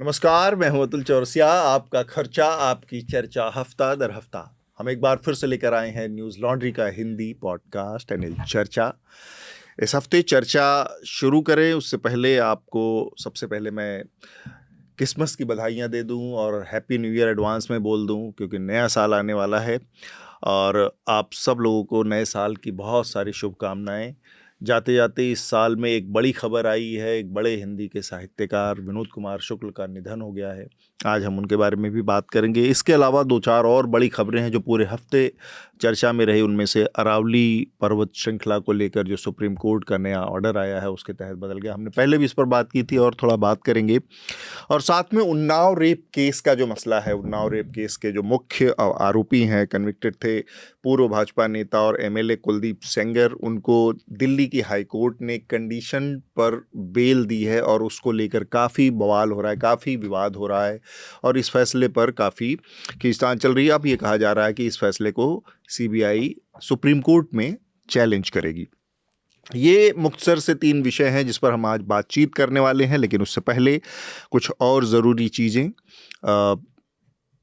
नमस्कार, मैं हूं अतुल चौरसिया। आपका खर्चा आपकी चर्चा हफ्ता दर हफ्ता हम एक बार फिर से लेकर आए हैं न्यूज़ लॉन्ड्री का हिंदी पॉडकास्ट अनिल चर्चा। इस हफ्ते चर्चा शुरू करें उससे पहले आपको सबसे पहले मैं क्रिसमस की बधाइयां दे दूं और हैप्पी न्यू ईयर एडवांस में बोल दूं, क्योंकि नया साल आने वाला है और आप सब लोगों को नए साल की बहुत सारी शुभकामनाएं। जाते जाते इस साल में एक बड़ी खबर आई है। एक बड़े हिंदी के साहित्यकार विनोद कुमार शुक्ल का निधन हो गया है। आज हम उनके बारे में भी बात करेंगे। इसके अलावा दो चार और बड़ी खबरें हैं जो पूरे हफ्ते चर्चा में रही। उनमें से अरावली पर्वत श्रृंखला को लेकर जो सुप्रीम कोर्ट का नया ऑर्डर आया है उसके तहत बदल गया, हमने पहले भी इस पर बात की थी और थोड़ा बात करेंगे। और साथ में उन्नाव रेप केस का जो मसला है, उन्नाव रेप केस के जो मुख्य आरोपी हैं, कन्विक्टेड थे, पूर्व भाजपा नेता और एमएलए कुलदीप सेंगर, उनको दिल्ली की हाई कोर्ट ने कंडीशन पर बेल दी है और उसको लेकर काफ़ी बवाल हो रहा है, काफ़ी विवाद हो रहा है और इस फैसले पर काफ़ी खींचतान चल रही है। अब ये कहा जा रहा है कि इस फैसले को सीबीआई सुप्रीम कोर्ट में चैलेंज करेगी। ये मुख्तसर से 3 विषय हैं जिस पर हम आज बातचीत करने वाले हैं, लेकिन उससे पहले कुछ और ज़रूरी चीज़ें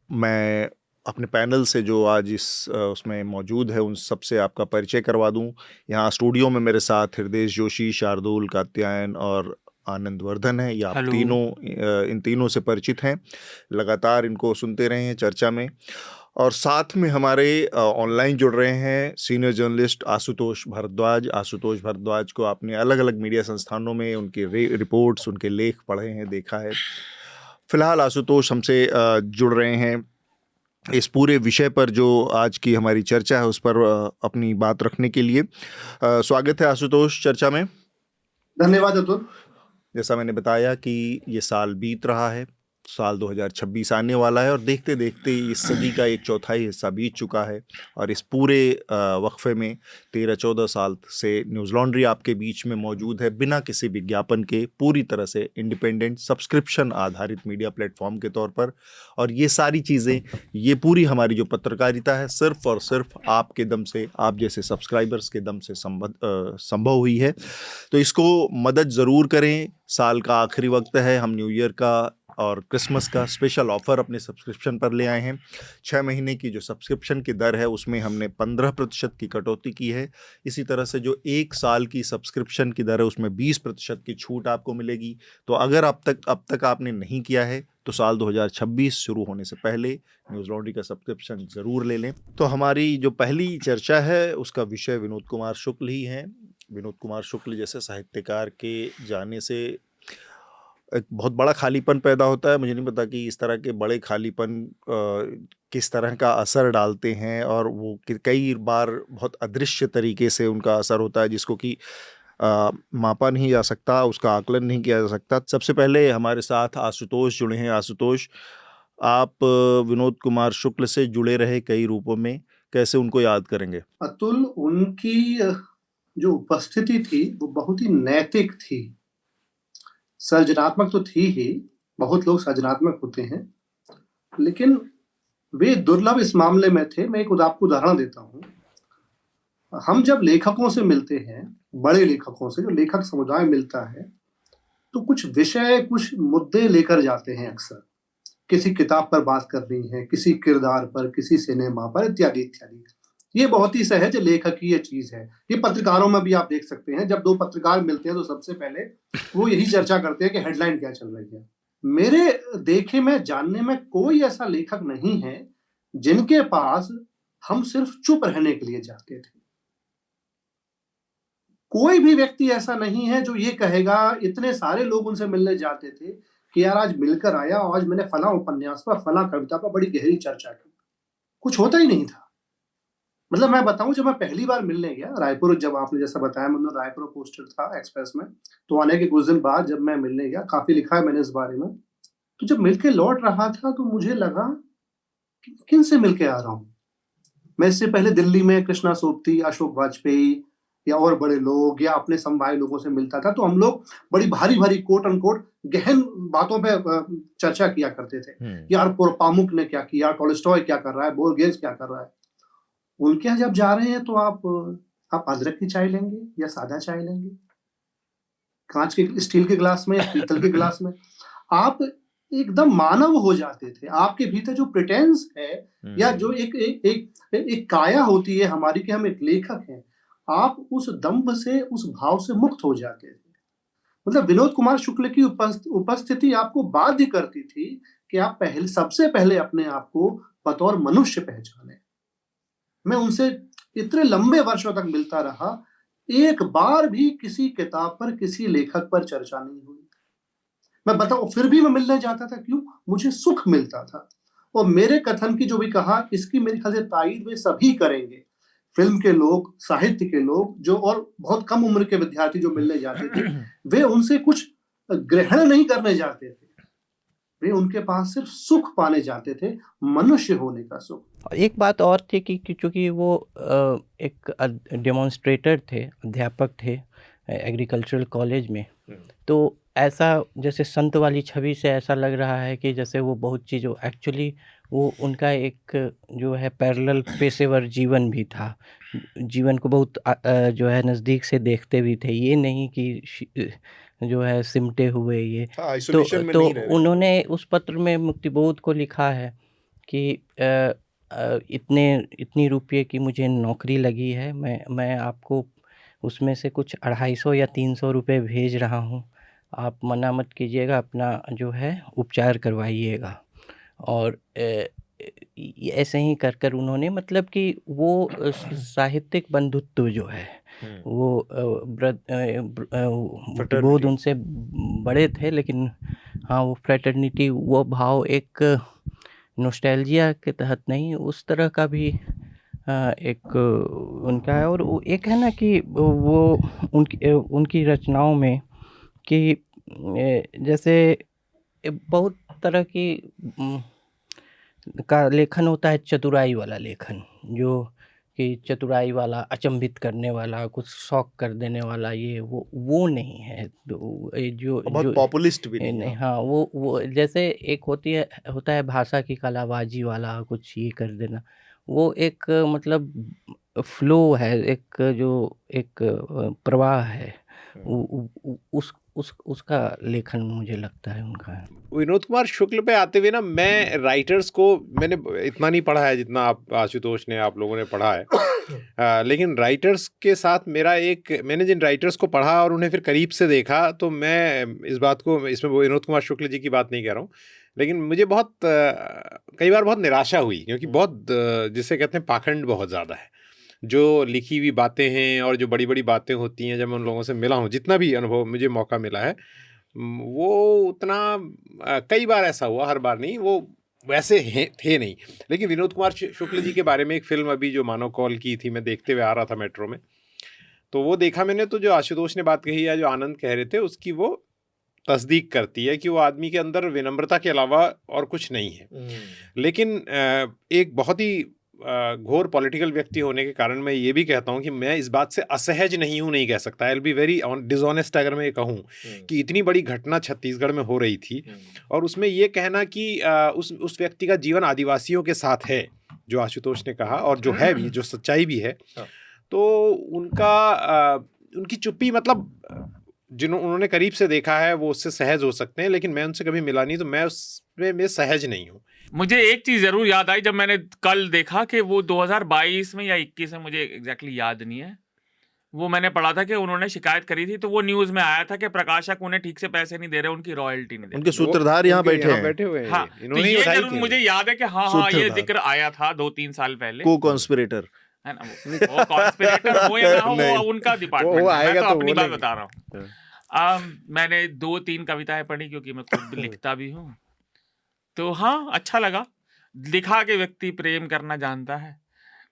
मैं अपने पैनल से जो आज उसमें मौजूद है उन सब से आपका परिचय करवा दूं। यहाँ स्टूडियो में मेरे साथ हृदय जोशी, शार्दुल, कात्यायन और आनंद वर्धन है। ये आप हेलो। इन तीनों से परिचित हैं, लगातार इनको सुनते रहे हैं चर्चा में। और साथ में हमारे ऑनलाइन जुड़ रहे हैं सीनियर जर्नलिस्ट आशुतोष भारद्वाज। आशुतोष भारद्वाज को आपने अलग अलग मीडिया संस्थानों में उनके रिपोर्ट्स, उनके लेख पढ़े हैं, देखा है। फिलहाल आशुतोष हमसे जुड़ रहे हैं इस पूरे विषय पर जो आज की हमारी चर्चा है उस पर अपनी बात रखने के लिए। स्वागत है आशुतोष चर्चा में। धन्यवाद अतुल। जैसा मैंने बताया कि ये साल बीत रहा है, साल 2026 आने वाला है और देखते देखते इस सदी का एक चौथाई हिस्सा बीत चुका है। और इस पूरे वक्फे में 13-14 साल से न्यूज़ लॉन्ड्री आपके बीच में मौजूद है, बिना किसी विज्ञापन के, पूरी तरह से इंडिपेंडेंट सब्सक्रिप्शन आधारित मीडिया प्लेटफॉर्म के तौर पर। और ये सारी चीज़ें, ये पूरी हमारी जो पत्रकारिता है, सिर्फ और सिर्फ आपके दम से, आप जैसे सब्सक्राइबर्स के दम से संभव हुई है। तो इसको मदद ज़रूर करें। साल का आखिरी वक्त है, हम न्यू ईयर का और क्रिसमस का स्पेशल ऑफ़र अपने सब्सक्रिप्शन पर ले आए हैं। 6 महीने की जो सब्सक्रिप्शन की दर है उसमें हमने 15% की कटौती की है। इसी तरह से जो 1 साल की सब्सक्रिप्शन की दर है उसमें 20% की छूट आपको मिलेगी। तो अगर अब तक आपने नहीं किया है तो साल 2026 शुरू होने से पहले न्यूज़ लॉन्ड्री का सब्सक्रिप्शन ज़रूर ले लें। तो हमारी जो पहली चर्चा है उसका विषय विनोद कुमार शुक्ल ही हैं। विनोद कुमार शुक्ल जैसे साहित्यकार के जाने से एक बहुत बड़ा खालीपन पैदा होता है। मुझे नहीं पता कि इस तरह के बड़े खालीपन किस तरह का असर डालते हैं और वो कई बार बहुत अदृश्य तरीके से उनका असर होता है जिसको कि मापा नहीं जा सकता, उसका आकलन नहीं किया जा सकता। सबसे पहले हमारे साथ आशुतोष जुड़े हैं। आशुतोष, आप विनोद कुमार शुक्ल से जुड़े रहे कई रूपों में, कैसे उनको याद करेंगे? अतुल, उनकी जो उपस्थिति थी वो बहुत ही नैतिक थी, सर्जनात्मक तो थी ही। बहुत लोग सर्जनात्मक होते हैं, लेकिन वे दुर्लभ इस मामले में थे। मैं एक आपको उदाहरण देता हूँ। हम जब लेखकों से मिलते हैं, बड़े लेखकों से, जो लेखक समुदाय मिलता है, तो कुछ विषय, कुछ मुद्दे लेकर जाते हैं। अक्सर किसी किताब पर बात करनी है, किसी किरदार पर, किसी सिनेमा पर, इत्यादि इत्यादि। ये बहुत ही सहज लेखकीय चीज है। ये पत्रकारों में भी आप देख सकते हैं, जब 2 पत्रकार मिलते हैं तो सबसे पहले वो यही चर्चा करते हैं कि हेडलाइन क्या चल रही है। मेरे देखे में, जानने में कोई ऐसा लेखक नहीं है जिनके पास हम सिर्फ चुप रहने के लिए जाते थे। कोई भी व्यक्ति ऐसा नहीं है जो ये कहेगा, इतने सारे लोग उनसे मिलने जाते थे कि यार आज मिलकर आया, आज मैंने फला उपन्यास पर, फला कविता पर बड़ी गहरी चर्चा की। कुछ होता ही नहीं था। मतलब मैं बताऊं, जब मैं पहली बार मिलने गया रायपुर, जब आपने जैसा बताया, मतलब रायपुर पोस्टर था एक्सप्रेस में, तो आने के कुछ दिन बाद जब मैं मिलने गया, काफी लिखा है मैंने इस बारे में। तो जब मिलके लौट रहा था तो मुझे लगा कि किन से मिलके आ रहा हूं। मैं इससे पहले दिल्ली में कृष्णा सोबती, अशोक वाजपेयी या और बड़े लोग या अपने समवाय लोगों से मिलता था, तो हम लोग बड़ी भारी भारी कोट अनकोट गहन बातों पे चर्चा किया करते थे। यार पामुक ने क्या किया, टॉलस्टॉय क्या कर रहा है, बोर्गेस क्या कर रहा है। उनके यहाँ जब जा रहे हैं तो आप अदरक की चाय लेंगे या सादा चाय लेंगे, कांच के, स्टील के गिलास में या पीतल के गिलास में। आप एकदम मानव हो जाते थे। आपके भीतर जो प्रिटेंस है या जो एक काया होती है हमारी कि हम एक लेखक हैं, आप उस दंभ से, उस भाव से मुक्त हो जाते थे। मतलब विनोद कुमार शुक्ल की उपस्थिति आपको बाध्य करती थी कि आप सबसे पहले अपने आप को बतौर मनुष्य पहचाने। मैं उनसे इतने लंबे वर्षों तक मिलता रहा, एक बार भी किसी किताब पर, किसी लेखक पर चर्चा नहीं हुई। मैं बताऊं, फिर भी मैं मिलने जाता था, क्यों? मुझे सुख मिलता था। और मेरे कथन की जो भी कहा, इसकी मेरे ख्याल से तारीफ वे सभी करेंगे, फिल्म के लोग, साहित्य के लोग, जो और बहुत कम उम्र के विद्यार्थी जो मिलने जाते थे, वे उनसे कुछ ग्रहण नहीं करने जाते थे, वे उनके पास सिर्फ सुख पाने जाते थे, मनुष्य होने का सुख। एक बात और थी कि चूंकि वो एक डेमोन्स्ट्रेटर थे, अध्यापक थे एग्रीकल्चरल कॉलेज में, तो ऐसा जैसे संत वाली छवि से ऐसा लग रहा है कि जैसे वो बहुत चीज़, एक्चुअली वो उनका एक जो है पैरेलल पेशेवर जीवन भी था, जीवन को बहुत जो है नज़दीक से देखते भी थे, ये नहीं कि जो है सिमटे हुए ये। आइसोलेशन में तो नहीं रह रहे। उन्होंने उस पत्र में मुक्तिबोध को लिखा है कि इतनी रुपये की मुझे नौकरी लगी है, मैं आपको उसमें से कुछ 250 या 300 रुपये भेज रहा हूँ, आप मना मत कीजिएगा, अपना जो है उपचार करवाइएगा। और ऐसे ही कर उन्होंने, मतलब कि वो साहित्यिक बंधुत्व जो है वो मुक्तिबोध उनसे बड़े थे, लेकिन हाँ वो फ्रेटर्निटी, वो भाव एक नॉस्टैल्जिया के तहत नहीं, उस तरह का भी एक उनका है। और वो एक है ना कि वो उनकी रचनाओं में कि जैसे बहुत तरह की का लेखन होता है, चतुराई वाला लेखन, जो कि चतुराई वाला, अचंभित करने वाला, कुछ शौक कर देने वाला, ये वो नहीं है। तो ये जो बहुत पॉपुलिस्ट भी नहीं नहीं, है। हाँ वो जैसे एक होता है भाषा की कलाबाजी वाला, कुछ ये कर देना, वो एक मतलब फ्लो है, एक जो एक प्रवाह है, उसका लेखन मुझे लगता है उनका है। विनोद कुमार शुक्ल पे आते हुए ना, मैं राइटर्स को मैंने इतना नहीं पढ़ा है जितना आप आशुतोष ने, आप लोगों ने पढ़ा है, लेकिन राइटर्स के साथ मैंने जिन राइटर्स को पढ़ा और उन्हें फिर करीब से देखा, तो मैं इस बात को, इसमें विनोद कुमार शुक्ल जी की बात नहीं कह रहा हूँ, लेकिन मुझे बहुत कई बार बहुत निराशा हुई, क्योंकि बहुत जिसे कहते हैं पाखंड बहुत ज़्यादा है, जो लिखी हुई बातें हैं और जो बड़ी बड़ी बातें होती हैं, जब मैं उन लोगों से मिला हूँ, जितना भी अनुभव मुझे मौका मिला है, वो उतना कई बार ऐसा हुआ, हर बार नहीं, वो वैसे थे नहीं। लेकिन विनोद कुमार शुक्ल जी के बारे में एक फिल्म अभी जो मानव कॉल की थी, मैं देखते हुए आ रहा था मेट्रो में, तो वो देखा मैंने, तो जो आशुतोष ने बात कही या जो आनंद कह रहे थे, उसकी वो तस्दीक करती है कि वो आदमी के अंदर विनम्रता के अलावा और कुछ नहीं है। लेकिन एक बहुत ही घोर पॉलिटिकल व्यक्ति होने के कारण मैं ये भी कहता हूँ कि मैं इस बात से असहज नहीं हूँ, नहीं कह सकता, I will be very dishonest अगर मैं कहूँ कि इतनी बड़ी घटना छत्तीसगढ़ में हो रही थी, और उसमें ये कहना कि उस व्यक्ति का जीवन आदिवासियों के साथ है, जो आशुतोष ने कहा, और जो है भी, जो सच्चाई भी है, तो उनकी चुप्पी, मतलब उन्होंने करीब से देखा है वो उससे सहज हो सकते हैं, लेकिन मैं उनसे कभी मिला नहीं, तो मैं उसमें मैं सहज नहीं हूँ। मुझे एक चीज़ ज़रूर याद आई जब मैंने कल देखा कि वो 2022 में या 21 में, मुझे एग्जैक्टली याद नहीं है, वो मैंने पढ़ा था कि उन्होंने शिकायत करी थी, तो वो न्यूज़ में आया था कि प्रकाशक उन्हें ठीक से पैसे नहीं दे रहे, उनकी रॉयल्टी नहीं दे रहे। उनके सूत्रधार यहाँ बैठे हुए हैं। हाँ, तो ये जरूर मुझे याद है कि हाँ ये जिक्र आया था 2-3 साल पहले। को कॉन्स्पिरेटर है ना, वो कॉन्स्पिरेटर हो या ना हो, वो उनका डिपार्टमेंट है, मैं तो अपनी बात बता रहा हूँ। मैंने 2-3 कविताएं पढ़ी, क्योंकि मैं खुद लिखता भी हूँ, तो हाँ अच्छा लगा। लिखा के व्यक्ति प्रेम करना जानता है,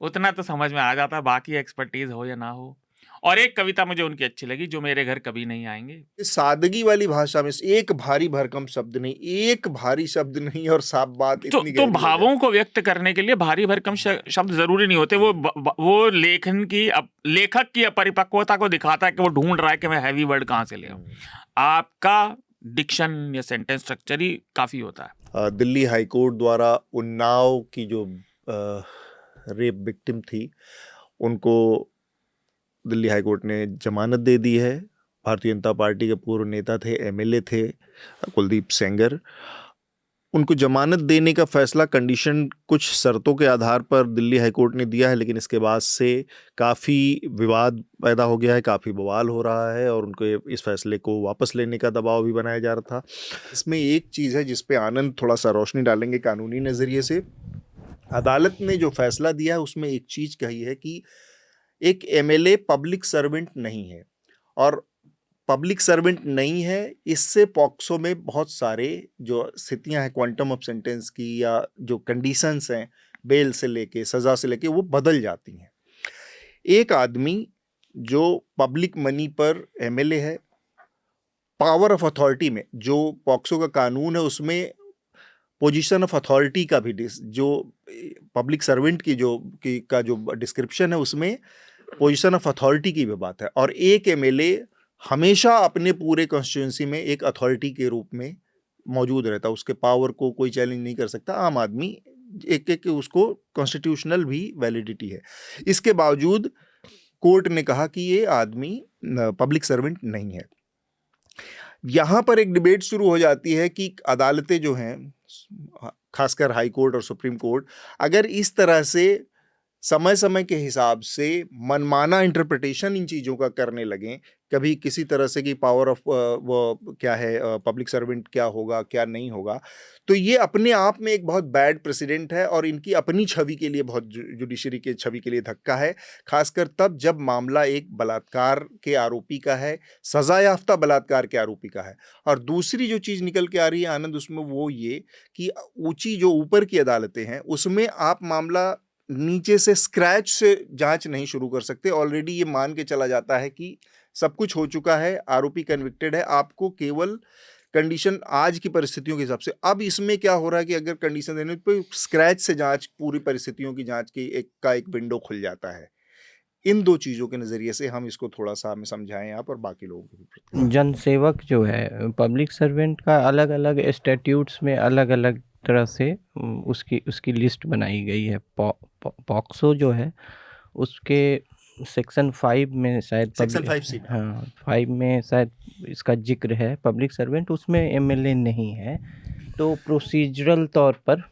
उतना तो समझ में आ जाता है, बाकी एक्सपर्टीज हो या ना हो। और एक कविता मुझे उनकी अच्छी लगी, जो मेरे घर कभी नहीं आएंगे। इस सादगी वाली भाषा में एक भारी भरकम शब्द नहीं, एक भारी शब्द नहीं, और साफ बात इतनी तो भावों को व्यक्त करने के लिए भारी भरकम शब्द जरूरी नहीं होते। वो लेखक की अपरिपक्वता को दिखाता है कि वो ढूंढ रहा है कि मैं हैवी वर्ड कहाँ से ले आऊं। आपका डिक्शन या सेंटेंस स्ट्रक्चर ही काफी होता है। दिल्ली हाईकोर्ट द्वारा उन्नाव की जो रेप विक्टिम थी, उनको दिल्ली हाईकोर्ट ने जमानत दे दी है। भारतीय जनता पार्टी के पूर्व नेता थे, एमएलए थे कुलदीप सेंगर, उनको जमानत देने का फैसला कंडीशन कुछ शर्तों के आधार पर दिल्ली हाई कोर्ट ने दिया है, लेकिन इसके बाद से काफ़ी विवाद पैदा हो गया है, काफ़ी बवाल हो रहा है और उनको इस फैसले को वापस लेने का दबाव भी बनाया जा रहा था। इसमें एक चीज़ है जिस पे आनंद थोड़ा सा रोशनी डालेंगे कानूनी नज़रिए से। अदालत ने जो फैसला दिया है उसमें एक चीज़ कही है कि एक एमएलए पब्लिक सर्वेंट नहीं है, और पब्लिक सर्वेंट नहीं है इससे पॉक्सो में बहुत सारे जो स्थितियां हैं क्वांटम ऑफ सेंटेंस की या जो कंडीशंस हैं बेल से लेके सज़ा से लेके वो बदल जाती हैं। एक आदमी जो पब्लिक मनी पर एमएलए है, पावर ऑफ अथॉरिटी में जो पॉक्सो का कानून है उसमें पोजीशन ऑफ अथॉरिटी का भी जो पब्लिक सर्वेंट की का जो डिस्क्रिप्शन है उसमें पोजीशन ऑफ अथॉरिटी की भी बात है। और एक एमएलए हमेशा अपने पूरे कॉन्स्टिट्यूंसी में एक अथॉरिटी के रूप में मौजूद रहता है, उसके पावर को कोई चैलेंज नहीं कर सकता। आम आदमी एक उसको कॉन्स्टिट्यूशनल भी वैलिडिटी है। इसके बावजूद कोर्ट ने कहा कि ये आदमी पब्लिक सर्वेंट नहीं है। यहाँ पर एक डिबेट शुरू हो जाती है कि अदालतें जो हैं, खासकर हाई कोर्ट और सुप्रीम कोर्ट, अगर इस तरह से समय समय के हिसाब से मनमाना इंटरप्रिटेशन इन चीज़ों का करने लगें, कभी किसी तरह से कि पावर ऑफ वो क्या है, पब्लिक सर्वेंट क्या होगा क्या नहीं होगा, तो ये अपने आप में एक बहुत बैड प्रेसिडेंट है और इनकी अपनी छवि के लिए, बहुत जुडिशरी के छवि के लिए धक्का है। खासकर तब जब मामला एक बलात्कार के आरोपी का है, सज़ा याफ्ता बलात्कार के आरोपी का है। और दूसरी जो चीज़ निकल के आ रही है आनंद उसमें वो ये कि ऊंची जो ऊपर की अदालतें हैं उसमें आप मामला नीचे से स्क्रैच से जांच नहीं शुरू कर सकते। ऑलरेडी ये मान के चला जाता है कि सब कुछ हो चुका है, आरोपी कन्विक्टेड है, आपको केवल कंडीशन आज की परिस्थितियों के हिसाब से। अब इसमें क्या हो रहा है कि अगर कंडीशन देने पे स्क्रैच से जांच, पूरी परिस्थितियों की जांच की एक विंडो खुल जाता है। इन दो चीज़ों के नज़रिए से हम इसको थोड़ा सा हमें समझाएं आप और बाकी लोगों को भी। जनसेवक जो है, पब्लिक सर्वेंट का अलग अलग स्टैट्यूट्स में अलग अलग तरह से उसकी लिस्ट बनाई गई है। पॉक्सो जो है उसके सेक्शन 5 में शायद सेक्शन 5C, हाँ 5 में शायद इसका जिक्र है पब्लिक सर्वेंट, उसमें एमएलए नहीं है। तो प्रोसीजरल तौर पर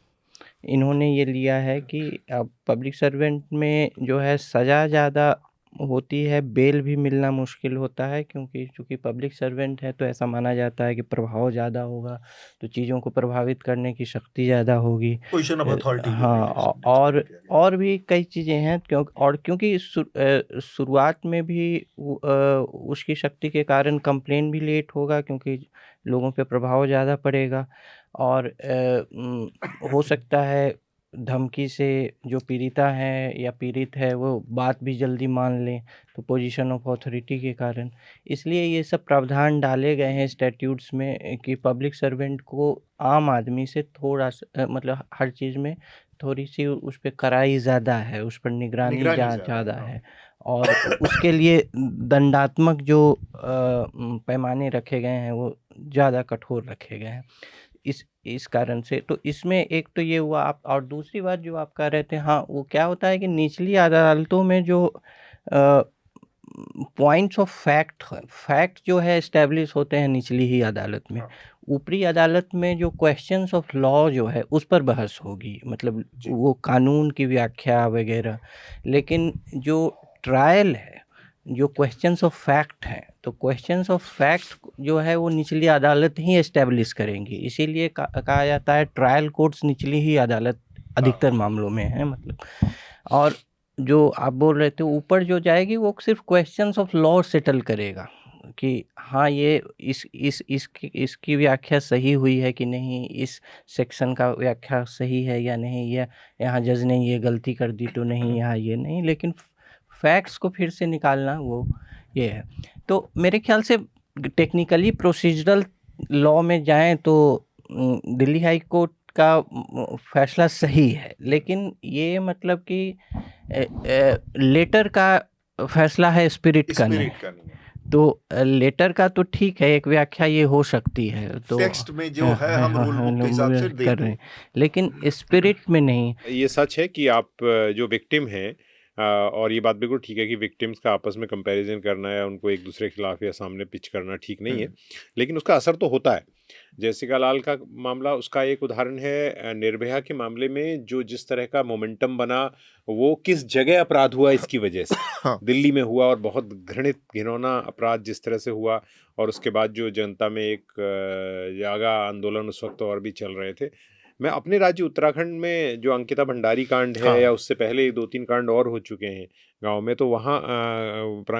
इन्होंने ये लिया है कि अब पब्लिक सर्वेंट में जो है सज़ा ज़्यादा होती है, बेल भी मिलना मुश्किल होता है, क्योंकि चूँकि पब्लिक सर्वेंट है तो ऐसा माना जाता है कि प्रभाव ज़्यादा होगा, तो चीज़ों को प्रभावित करने की शक्ति ज़्यादा होगी। Position of authority. हाँ, और भी कई चीज़ें हैं, क्योंकि शुरुआत में भी उसकी शक्ति के कारण कंप्लेन भी लेट होगा, क्योंकि लोगों पे प्रभाव ज़्यादा पड़ेगा। और हो सकता है धमकी से जो पीड़िता है या पीड़ित है वो बात भी जल्दी मान लें, तो पोजीशन ऑफ अथॉरिटी के कारण। इसलिए ये सब प्रावधान डाले गए हैं स्टैट्यूट्स में कि पब्लिक सर्वेंट को आम आदमी से थोड़ा सा मतलब हर चीज़ में थोड़ी सी उस पर कड़ाई ज़्यादा है, उस पर निगरानी ज़्यादा है। और उसके लिए दंडात्मक जो पैमाने रखे गए हैं वो ज़्यादा कठोर रखे गए हैं। इस कारण से तो इसमें एक तो ये हुआ। आप और दूसरी बात जो आप कह रहे थे, हाँ, वो क्या होता है कि निचली अदालतों में जो पॉइंट्स ऑफ फैक्ट जो है एस्टेब्लिश होते हैं निचली ही अदालत में। ऊपरी अदालत में जो क्वेश्चंस ऑफ लॉ जो है उस पर बहस होगी, मतलब वो कानून की व्याख्या वगैरह। लेकिन जो ट्रायल है, जो क्वेश्चंस ऑफ फैक्ट हैं, तो क्वेश्चंस ऑफ फैक्ट जो है वो निचली अदालत ही एस्टेब्लिश करेंगी। इसीलिए कहा जाता है ट्रायल कोर्ट्स निचली ही अदालत अधिकतर मामलों में है, मतलब। और जो आप बोल रहे थे ऊपर जो जाएगी वो सिर्फ क्वेश्चंस ऑफ लॉ सेटल करेगा कि हाँ ये इसकी व्याख्या सही हुई है कि नहीं, इस सेक्शन का व्याख्या सही है या नहीं, या यहाँ जज ने ये गलती कर दी तो नहीं, यहाँ ये नहीं। लेकिन फैक्ट्स को फिर से निकालना वो ये है। तो मेरे ख्याल से टेक्निकली प्रोसीजरल लॉ में जाएं तो दिल्ली हाई कोर्ट का फैसला सही है, लेकिन ये मतलब कि लेटर का फैसला है, स्पिरिट का नहीं। तो लेटर का तो ठीक है, एक व्याख्या ये हो सकती है, तो टेक्स्ट में जो है हम रूल बुक के हिसाब से कर रहे हैं, लेकिन स्पिरिट में नहीं। ये सच है कि आप जो विक्टिम हैं, और ये बात बिल्कुल ठीक है कि विक्टिम्स का आपस में कंपैरिजन करना या उनको एक दूसरे के खिलाफ या सामने पिच करना ठीक नहीं है, लेकिन उसका असर तो होता है। जैसिका लाल का मामला उसका एक उदाहरण है। निर्भया के मामले में जो जिस तरह का मोमेंटम बना, वो किस जगह अपराध हुआ इसकी वजह से हाँ। दिल्ली में हुआ, और बहुत घृणित घिनौना अपराध जिस तरह से हुआ, और उसके बाद जो जनता में एक जागा आंदोलन उस वक्त और भी चल रहे थे। मैं अपने राज्य उत्तराखंड में जो अंकिता भंडारी कांड है, हाँ। या उससे पहले 2-3 कांड और हो चुके हैं गांव में, तो वहाँ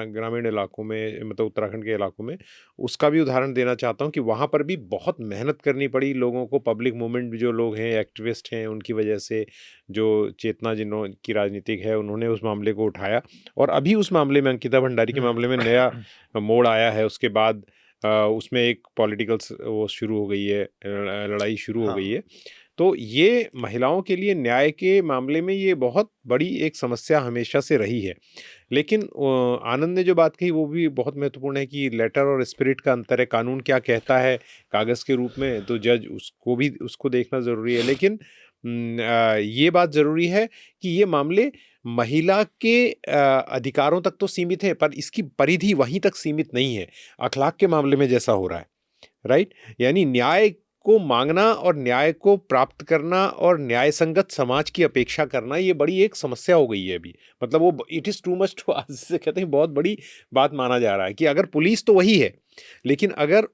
ग्रामीण इलाकों में, मतलब उत्तराखंड के इलाकों में, उसका भी उदाहरण देना चाहता हूँ कि वहाँ पर भी बहुत मेहनत करनी पड़ी लोगों को। पब्लिक मूवमेंट जो लोग हैं, एक्टिविस्ट हैं, उनकी वजह से जो चेतना जिन्हों की राजनीतिक है, उन्होंने उस मामले को उठाया। और अभी उस मामले में, अंकिता भंडारी के मामले में नया मोड़ आया है। उसके बाद उसमें एक पॉलिटिकल वो शुरू हो गई है, लड़ाई शुरू हो गई है। तो ये महिलाओं के लिए न्याय के मामले में ये बहुत बड़ी एक समस्या हमेशा से रही है। लेकिन आनंद ने जो बात कही वो भी बहुत महत्वपूर्ण है कि लेटर और स्पिरिट का अंतर है। कानून क्या कहता है कागज़ के रूप में, तो जज उसको देखना ज़रूरी है। लेकिन ये बात ज़रूरी है कि ये मामले महिला के अधिकारों तक तो सीमित है, पर इसकी परिधि वहीं तक सीमित नहीं है अखलाक के मामले में जैसा हो रहा है, राइट। यानी न्याय को मांगना और न्याय को प्राप्त करना और न्याय संगत समाज की अपेक्षा करना, ये बड़ी एक समस्या हो गई है अभी। मतलब वो it is too much too, आज से कहते हैं बहुत बड़ी बात माना जा रहा है कि अगर पुलिस तो वही है, लेकिन अगर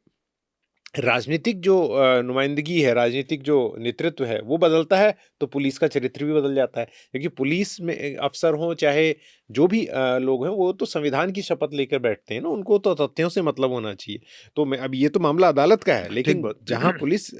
राजनीतिक जो नुमाइंदगी है, राजनीतिक जो नेतृत्व है वो बदलता है, तो पुलिस का चरित्र भी बदल जाता है। क्योंकि पुलिस में अफसर हों चाहे जो भी लोग हैं, वो तो संविधान की शपथ लेकर बैठते हैं ना, उनको तो तथ्यों से मतलब होना चाहिए। तो मैं अब ये तो मामला अदालत का है, लेकिन जहाँ पुलिस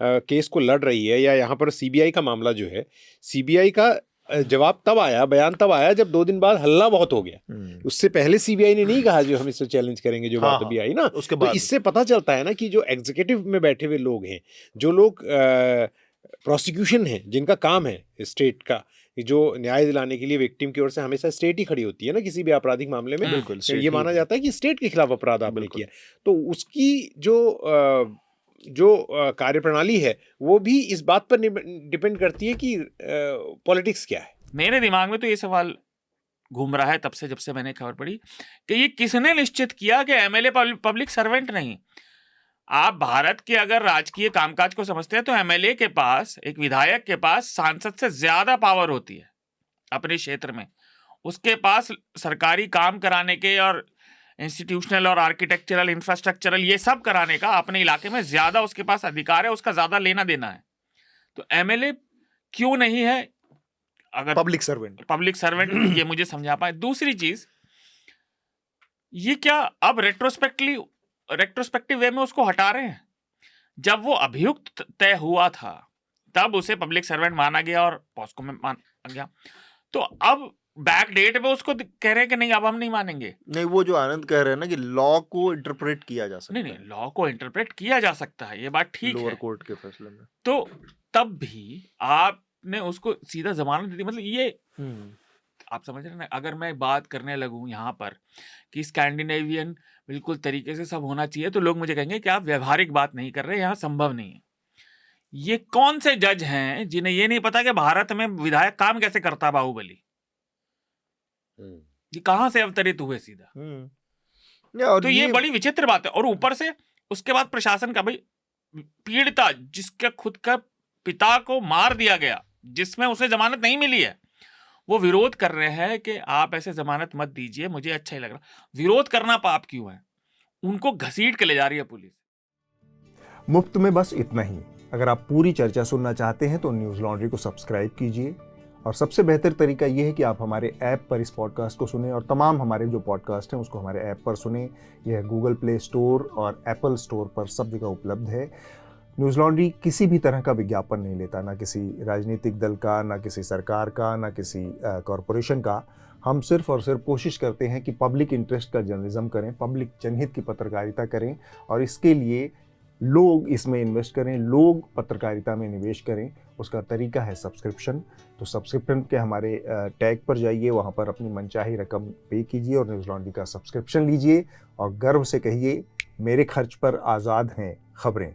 केस को लड़ रही है, या यहाँ पर सीबीआई का मामला जो है, सीबीआई का जवाब तब आया, बयान तब आया जब 2 दिन बाद हल्ला बहुत हो गया। उससे पहले सीबीआई ने नहीं कहा जो हम इससे चैलेंज करेंगे, जो बात अभी आई ना, उसके तो बाद इससे पता चलता है ना कि जो एग्जीक्यूटिव में बैठे हुए लोग हैं, जो लोग प्रोसिक्यूशन है, जिनका काम है स्टेट का, जो न्याय दिलाने के लिए विक्टिम की ओर से हमेशा स्टेट ही खड़ी होती है ना किसी भी आपराधिक मामले में। बिल्कुल, ये माना जाता है कि स्टेट के खिलाफ अपराध आपने किया, तो उसकी जो कार्यप्रणाली है वो भी इस बात पर डिपेंड करती है कि पॉलिटिक्स क्या है। मेरे दिमाग में तो ये सवाल घूम रहा है तब से, जब से मैंने खबर पड़ी, कि ये किसने निश्चित किया कि एमएलए पब्लिक सर्वेंट नहीं। आप भारत के अगर राजकीय कामकाज को समझते हैं तो एमएलए के पास, एक विधायक के पास सांसद से ज्यादा पावर होती है अपने क्षेत्र में। उसके पास सरकारी काम कराने के और इंस्टीट्यूशनल और आर्किटेक्चरल, इंफ्रास्ट्रक्चरल, ये सब कराने का अपने इलाके में ज्यादा उसके पास अधिकार है, उसका ज्यादा लेना देना है। तो एमएलए क्यों नहीं है अगर पब्लिक सर्वेंट ये मुझे समझा पाए। दूसरी चीज, ये क्या अब रेट्रोस्पेक्टिव वे में उसको हटा रहे हैं? जब वो अभियुक्त तय हुआ था तब उसे पब्लिक सर्वेंट माना गया और पॉस्को में माना गया, तो अब बैक डेट में उसको कह रहे हैं कि नहीं अब हम नहीं मानेंगे। नहीं, वो जो आनंद कह रहे हैं ना कि लॉ को इंटरप्रेट किया जा सकता है। नहीं, लॉ को इंटरप्रेट किया जा सकता है, ये बात ठीक है, लोअर कोर्ट के फैसले में। तो तब भी आपने उसको सीधा जमानत दे दी। मतलब ये आप समझ रहे हैं ना, अगर मैं बात करने लगूं यहाँ पर कि स्कैंडिनेवियन बिल्कुल तरीके से सब होना चाहिए, तो लोग मुझे कहेंगे कि आप व्यवहारिक बात नहीं कर रहे, यहाँ संभव नहीं है। ये कौन से जज हैं जिन्हें ये नहीं पता कि भारत में विधायक काम कैसे करता है? बाहुबली ये कहां से अवतरित हुए सीधा? तो ये बड़ी विचित्र बात है। और ऊपर से उसके बाद प्रशासन का, भाई पीड़िता जिसके खुद का पिता को मार दिया गया, जिसमें उसे जमानत नहीं मिली है, वो विरोध कर रहे हैं कि आप ऐसे जमानत मत दीजिए, मुझे अच्छा ही लग रहा। विरोध करना पाप क्यों है? उनको घसीट के ले जा रही है पुलिस। मुफ्त में बस इतना ही। अगर आप पूरी चर्चा सुनना चाहते हैं तो न्यूज़ लॉन्ड्री को सब्सक्राइब कीजिए, और सबसे बेहतर तरीका यह है कि आप हमारे ऐप पर इस पॉडकास्ट को सुनें, और तमाम हमारे जो पॉडकास्ट हैं उसको हमारे ऐप पर सुनें। यह गूगल प्ले स्टोर और एप्पल स्टोर पर सब जगह उपलब्ध है। न्यूज़ लॉन्ड्री किसी भी तरह का विज्ञापन नहीं लेता, ना किसी राजनीतिक दल का, ना किसी सरकार का, ना किसी कॉरपोरेशन का। हम सिर्फ और सिर्फ कोशिश करते हैं कि पब्लिक इंटरेस्ट का जर्नलिज्म करें, पब्लिक जनहित की पत्रकारिता करें, और इसके लिए लोग इसमें इन्वेस्ट करें, लोग पत्रकारिता में निवेश करें। उसका तरीका है सब्सक्रिप्शन। तो सब्सक्रिप्शन के हमारे टैग पर जाइए, वहाँ पर अपनी मनचाही रकम पे कीजिए और न्यूज़ लॉन्ड्री का सब्सक्रिप्शन लीजिए, और गर्व से कहिए, मेरे खर्च पर आज़ाद हैं खबरें।